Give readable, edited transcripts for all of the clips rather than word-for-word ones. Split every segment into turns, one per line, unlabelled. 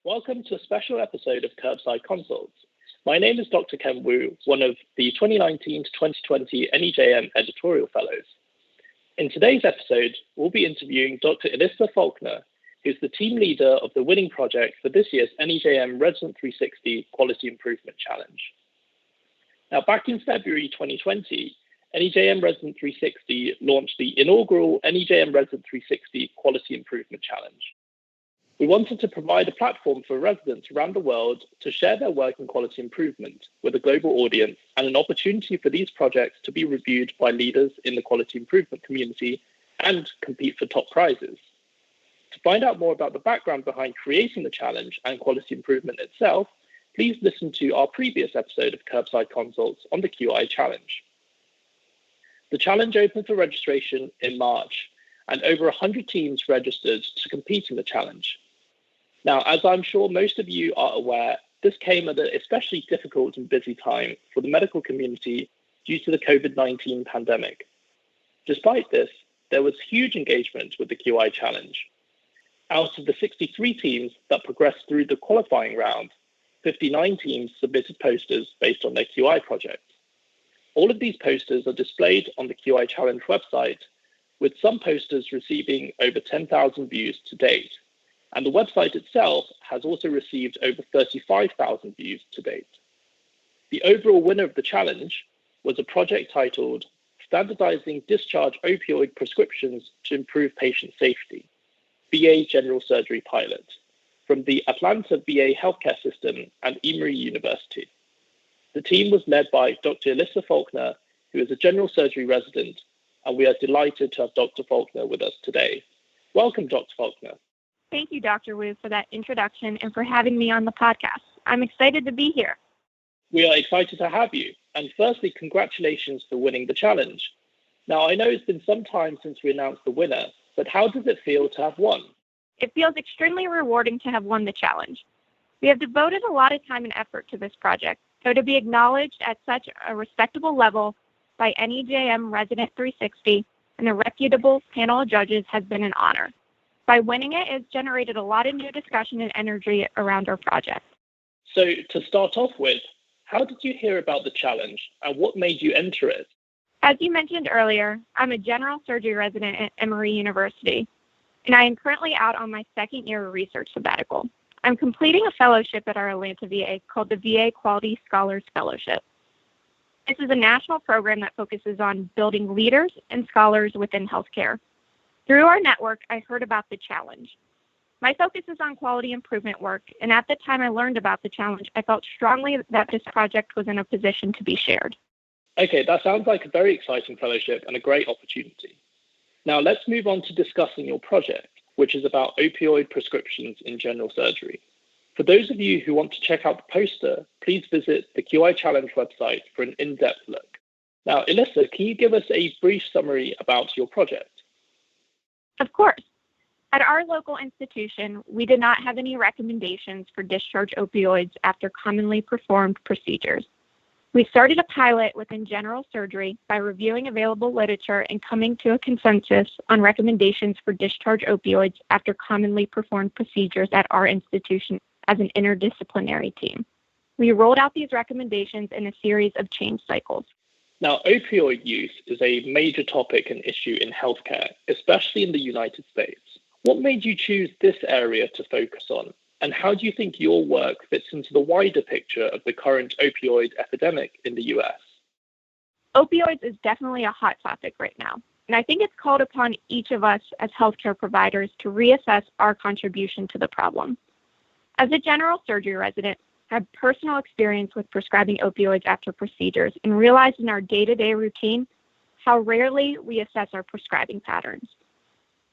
Welcome to a special episode of Curbside Consults. My name is Dr. Ken Wu, one of the 2019 to 2020 NEJM editorial fellows. In today's episode, we'll be interviewing Dr. Elissa Falconer, who's the team leader of the winning project for this year's NEJM Resident 360 Quality Improvement Challenge. Now, back in February 2020, NEJM Resident 360 launched the inaugural NEJM Resident 360 Quality Improvement Challenge. We wanted to provide a platform for residents around the world to share their work in quality improvement with a global audience and an opportunity for these projects to be reviewed by leaders in the quality improvement community and compete for top prizes. To find out more about the background behind creating the challenge and quality improvement itself, please listen to our previous episode of Curbside Consults on the QI Challenge. The challenge opened for registration in March, and over 100 teams registered to compete in the challenge. Now, as I'm sure most of you are aware, this came at an especially difficult and busy time for the medical community due to the COVID-19 pandemic. Despite this, there was huge engagement with the QI Challenge. Out of the 63 teams that progressed through the qualifying round, 59 teams submitted posters based on their QI project. All of these posters are displayed on the QI Challenge website, with some posters receiving over 10,000 views to date. And the website itself has also received over 35,000 views to date. The overall winner of the challenge was a project titled Standardizing Discharge Opioid Prescriptions to Improve Patient Safety, VA General Surgery Pilot, from the Atlanta VA Healthcare System and Emory University. The team was led by Dr. Elissa Falconer, who is a general surgery resident, and we are delighted to have Dr. Falconer with us today. Welcome, Dr. Falconer.
Thank you, Dr. Wu, for that introduction and for having me on the podcast. I'm excited to be here.
We are excited to have you. And firstly, congratulations for winning the challenge. Now, I know it's been some time since we announced the winner, but how does it feel to have won?
It feels extremely rewarding to have won the challenge. We have devoted a lot of time and effort to this project, so to be acknowledged at such a respectable level by NEJM Resident 360 and a reputable panel of judges has been an honor. By winning it, it's generated a lot of new discussion and energy around our project.
So to start off with, how did you hear about the challenge and what made you enter it?
As you mentioned earlier, I'm a general surgery resident at Emory University, and I am currently out on my second year of research sabbatical. I'm completing a fellowship at our Atlanta VA called the VA Quality Scholars Fellowship. This is a national program that focuses on building leaders and scholars within healthcare. Through our network, I heard about the challenge. My focus is on quality improvement work, and at the time I learned about the challenge, I felt strongly that this project was in a position to be shared.
Okay, that sounds like a very exciting fellowship and a great opportunity. Now let's move on to discussing your project, which is about opioid prescriptions in general surgery. For those of you who want to check out the poster, please visit the QI Challenge website for an in-depth look. Now, Elissa, can you give us a brief summary about your project?
Of course. At our local institution, we did not have any recommendations for discharge opioids after commonly performed procedures. We started a pilot within general surgery by reviewing available literature and coming to a consensus on recommendations for discharge opioids after commonly performed procedures at our institution as an interdisciplinary team. We rolled out these recommendations in a series of change cycles.
Now, opioid use is a major topic and issue in healthcare, especially in the United States. What made you choose this area to focus on? And how do you think your work fits into the wider picture of the current opioid epidemic in the US?
Opioids is definitely a hot topic right now. And I think it's called upon each of us as healthcare providers to reassess our contribution to the problem. As a general surgery resident, I have personal experience with prescribing opioids after procedures and realized in our day-to-day routine how rarely we assess our prescribing patterns.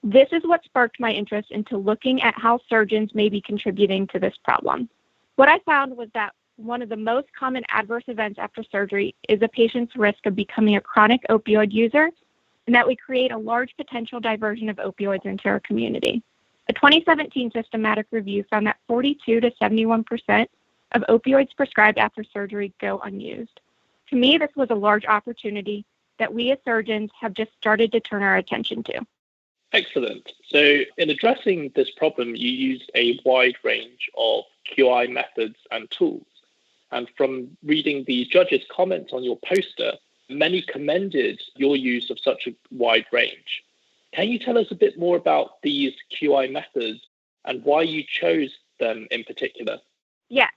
This is what sparked my interest into looking at how surgeons may be contributing to this problem. What I found was that one of the most common adverse events after surgery is a patient's risk of becoming a chronic opioid user, and that we create a large potential diversion of opioids into our community. A 2017 systematic review found that 42 to 71% of opioids prescribed after surgery go unused. To me, this was a large opportunity that we as surgeons have just started to turn our attention to.
Excellent. So in addressing this problem, you used a wide range of QI methods and tools. And from reading the judges' comments on your poster, many commended your use of such a wide range. Can you tell us a bit more about these QI methods and why you chose them in particular?
Yes,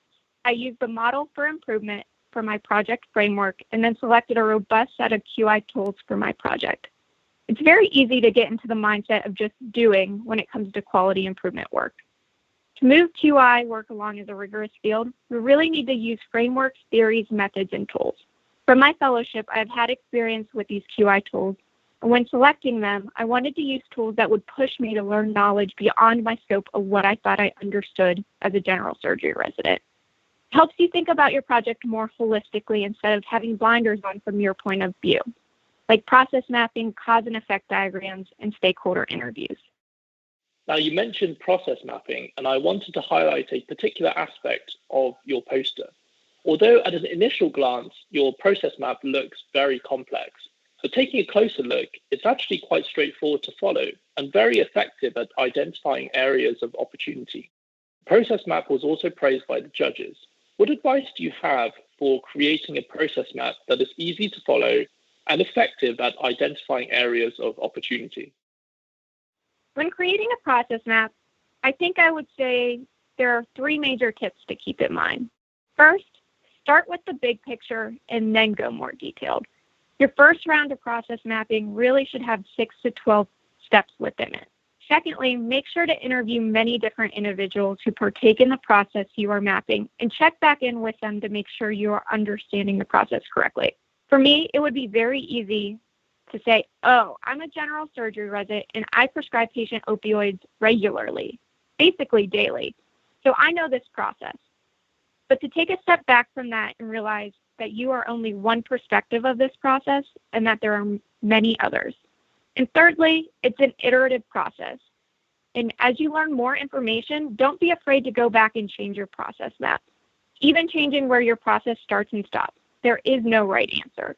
I used the model for improvement for my project framework and then selected a robust set of QI tools for my project. It's very easy to get into the mindset of just doing when it comes to quality improvement work. To move QI work along as a rigorous field, we really need to use frameworks, theories, methods, and tools. From my fellowship, I've had experience with these QI tools, and when selecting them, I wanted to use tools that would push me to learn knowledge beyond my scope of what I thought I understood as a general surgery resident. It helps you think about your project more holistically instead of having blinders on from your point of view, like process mapping, cause and effect diagrams, and stakeholder interviews.
Now, you mentioned process mapping, and I wanted to highlight a particular aspect of your poster. Although at an initial glance, your process map looks very complex, but taking a closer look, it's actually quite straightforward to follow and very effective at identifying areas of opportunity. The process map was also praised by the judges. What advice do you have for creating a process map that is easy to follow and effective at identifying areas of opportunity?
When creating a process map, I think I would say there are 3 major tips to keep in mind. First, start with the big picture and then go more detailed. Your first round of process mapping really should have 6 to 12 steps within it. Secondly, make sure to interview many different individuals who partake in the process you are mapping and check back in with them to make sure you are understanding the process correctly. For me, it would be very easy to say, oh, I'm a general surgery resident and I prescribe patient opioids regularly, basically daily. So I know this process. But to take a step back from that and realize that you are only one perspective of this process and that there are many others. And thirdly, it's an iterative process. And as you learn more information, don't be afraid to go back and change your process map, even changing where your process starts and stops. There is no right answer.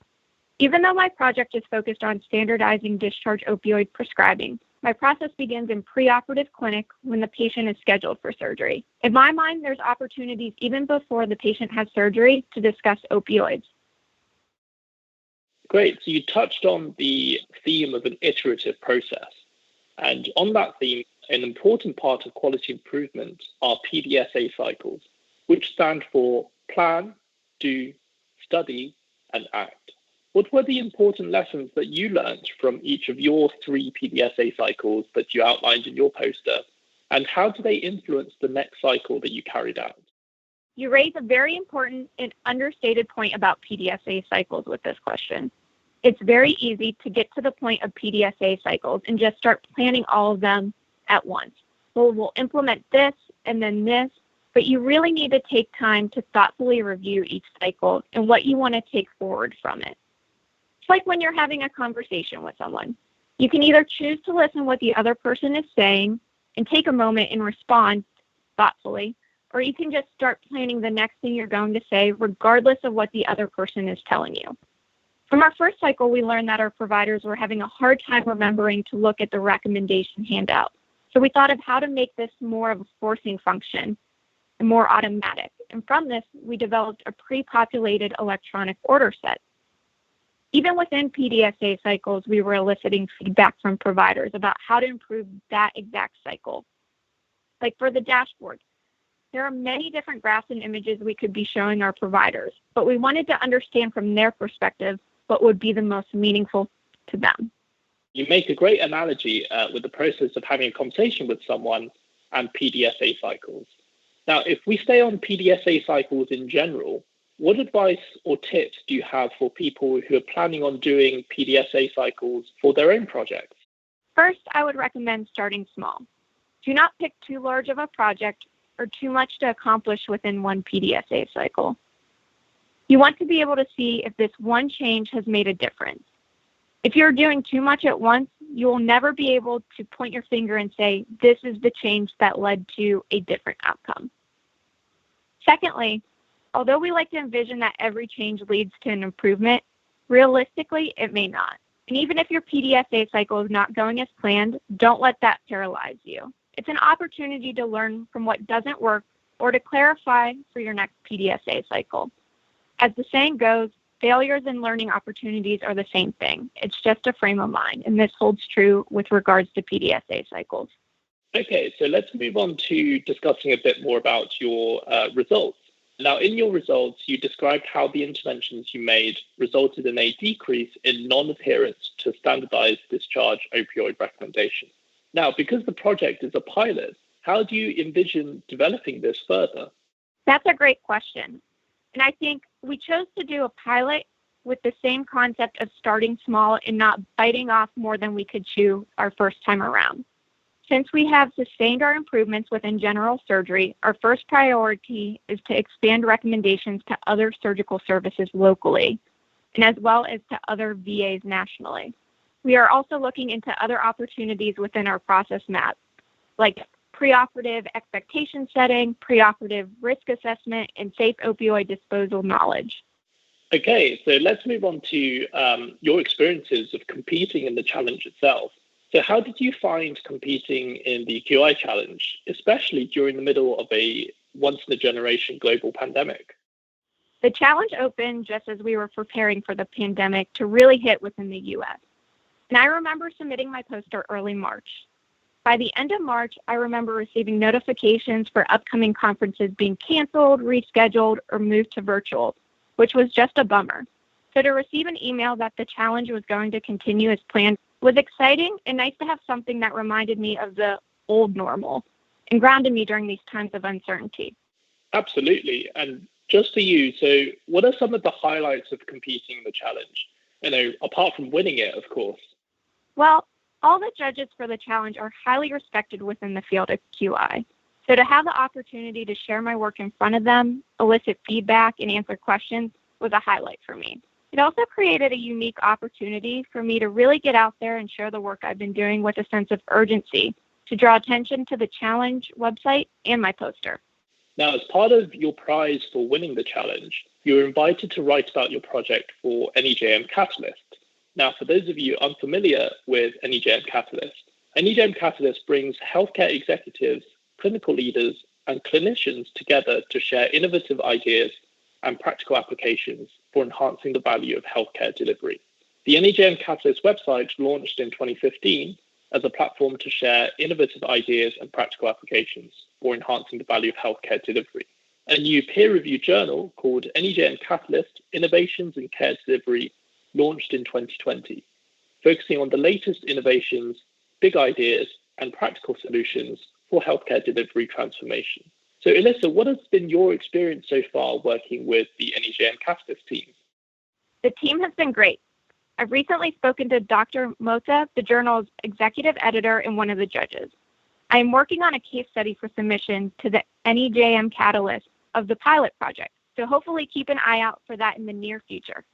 Even though my project is focused on standardizing discharge opioid prescribing, my process begins in preoperative clinic when the patient is scheduled for surgery. In my mind, there's opportunities even before the patient has surgery to discuss opioids.
Great. So you touched on the theme of an iterative process. And on that theme, an important part of quality improvement are PDSA cycles, which stand for plan, do, study, and act. What were the important lessons that you learned from each of your 3 PDSA cycles that you outlined in your poster? And how do they influence the next cycle that you carried out?
You raise a very important and understated point about PDSA cycles with this question. It's very easy to get to the point of PDSA cycles and just start planning all of them at once. Well, we'll implement this and then this, but you really need to take time to thoughtfully review each cycle and what you want to take forward from it. It's like when you're having a conversation with someone. You can either choose to listen to what the other person is saying and take a moment and respond thoughtfully, or you can just start planning the next thing you're going to say regardless of what the other person is telling you. From our first cycle, we learned that our providers were having a hard time remembering to look at the recommendation handout. So we thought of how to make this more of a forcing function and more automatic. And from this, we developed a pre-populated electronic order set. Even within PDSA cycles, we were eliciting feedback from providers about how to improve that exact cycle. Like for the dashboard, there are many different graphs and images we could be showing our providers, but we wanted to understand from their perspective what would be the most meaningful to them.
You make a great analogy with the process of having a conversation with someone and PDSA cycles. Now, if we stay on PDSA cycles in general, what advice or tips do you have for people who are planning on doing PDSA cycles for their own projects?
First, I would recommend starting small. Do not pick too large of a project or too much to accomplish within one PDSA cycle. You want to be able to see if this one change has made a difference. If you're doing too much at once, you will never be able to point your finger and say, this is the change that led to a different outcome. Secondly, although we like to envision that every change leads to an improvement, realistically, it may not. And even if your PDSA cycle is not going as planned, don't let that paralyze you. It's an opportunity to learn from what doesn't work or to clarify for your next PDSA cycle. As the saying goes, failures and learning opportunities are the same thing. It's just a frame of mind, and this holds true with regards to PDSA cycles.
Okay, so let's move on to discussing a bit more about your results. Now, in your results, you described how the interventions you made resulted in a decrease in non-adherence to standardized discharge opioid recommendations. Now, because the project is a pilot, how do you envision developing this further?
That's a great question. And I think we chose to do a pilot with the same concept of starting small and not biting off more than we could chew our first time around. Since we have sustained our improvements within general surgery, our first priority is to expand recommendations to other surgical services locally, and as well as to other VAs nationally. We are also looking into other opportunities within our process map, like preoperative expectation setting, preoperative risk assessment, and safe opioid disposal knowledge.
Okay, so let's move on to your experiences of competing in the challenge itself. So how did you find competing in the QI challenge, especially during the middle of a once-in-a-generation global pandemic?
The challenge opened just as we were preparing for the pandemic to really hit within the U.S. And I remember submitting my poster early March. By the end of March, I remember receiving notifications for upcoming conferences being canceled, rescheduled, or moved to virtual, which was just a bummer. So to receive an email that the challenge was going to continue as planned was exciting and nice to have something that reminded me of the old normal and grounded me during these times of uncertainty.
Absolutely. And just for you, so what are some of the highlights of competing in the challenge? Apart from winning it, of course.
Well, all the judges for the challenge are highly respected within the field of QI. So to have the opportunity to share my work in front of them, elicit feedback, and answer questions was a highlight for me. It also created a unique opportunity for me to really get out there and share the work I've been doing with a sense of urgency to draw attention to the challenge website and my poster.
Now, as part of your prize for winning the challenge, you were invited to write about your project for NEJM Catalyst. Now, for those of you unfamiliar with NEJM Catalyst brings healthcare executives, clinical leaders, and clinicians together to share innovative ideas and practical applications for enhancing the value of healthcare delivery. The NEJM Catalyst website launched in 2015 as a platform to share innovative ideas and practical applications for enhancing the value of healthcare delivery. A new peer-reviewed journal called NEJM Catalyst Innovations in Care Delivery launched in 2020, focusing on the latest innovations, big ideas, and practical solutions for healthcare delivery transformation. So, Elissa, what has been your experience so far working with the NEJM Catalyst team?
The team has been great. I've recently spoken to Dr. Mota, the journal's executive editor and one of the judges. I am working on a case study for submission to the NEJM Catalyst of the pilot project, so hopefully keep an eye out for that in the near future.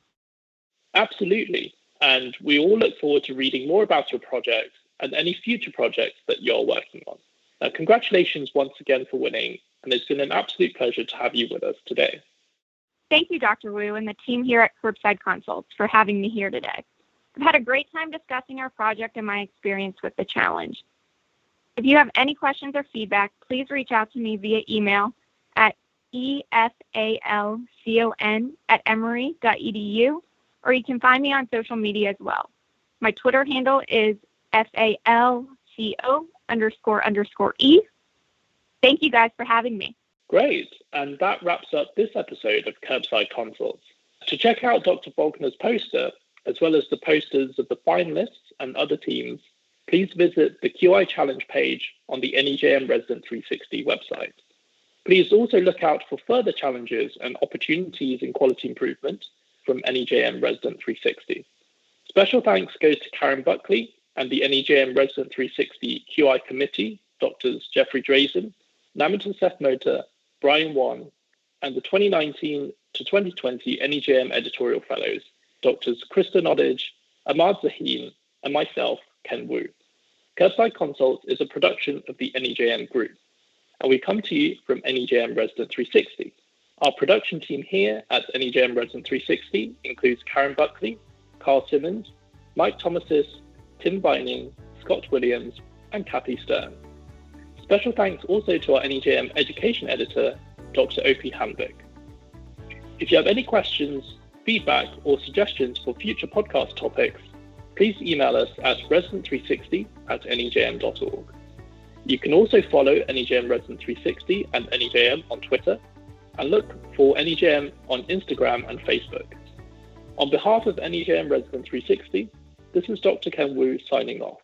Absolutely. And we all look forward to reading more about your project and any future projects that you're working on. Now, congratulations once again for winning, and it's been an absolute pleasure to have you with us today.
Thank you, Dr. Wu, and the team here at Curbside Consults for having me here today. I've had a great time discussing our project and my experience with the challenge. If you have any questions or feedback, please reach out to me via email at efalcon@emory.edu, or you can find me on social media as well. My Twitter handle is FALCO__E. Thank you guys for having me.
Great. And that wraps up this episode of Curbside Consults. To check out Dr. Falconer's poster, as well as the posters of the finalists and other teams, please visit the QI Challenge page on the NEJM Resident 360 website. Please also look out for further challenges and opportunities in quality improvement from NEJM Resident 360. Special thanks goes to Karen Buckley and the NEJM Resident 360 QI Committee, Drs. Jeffrey Drazen, Namitan Seth Mota, Brian Wan, and the 2019 to 2020 NEJM Editorial Fellows, Drs. Krista Noddage, Ahmad Zaheen, and myself, Ken Wu. Curbside Consults is a production of the NEJM Group, and we come to you from NEJM Resident 360. Our production team here at NEJM Resident 360 includes Karen Buckley, Carl Simmons, Mike Thomasis, Tim Vining, Scott Williams, and Kathy Stern. Special thanks also to our NEJM Education Editor, Dr. Opie Hamvik. If you have any questions, feedback, or suggestions for future podcast topics, please email us at resident360@nejm.org. You can also follow NEJM Resident 360 and NEJM on Twitter, and look for NEJM on Instagram and Facebook. On behalf of NEJM Resident 360, this is Dr. Ken Wu signing off.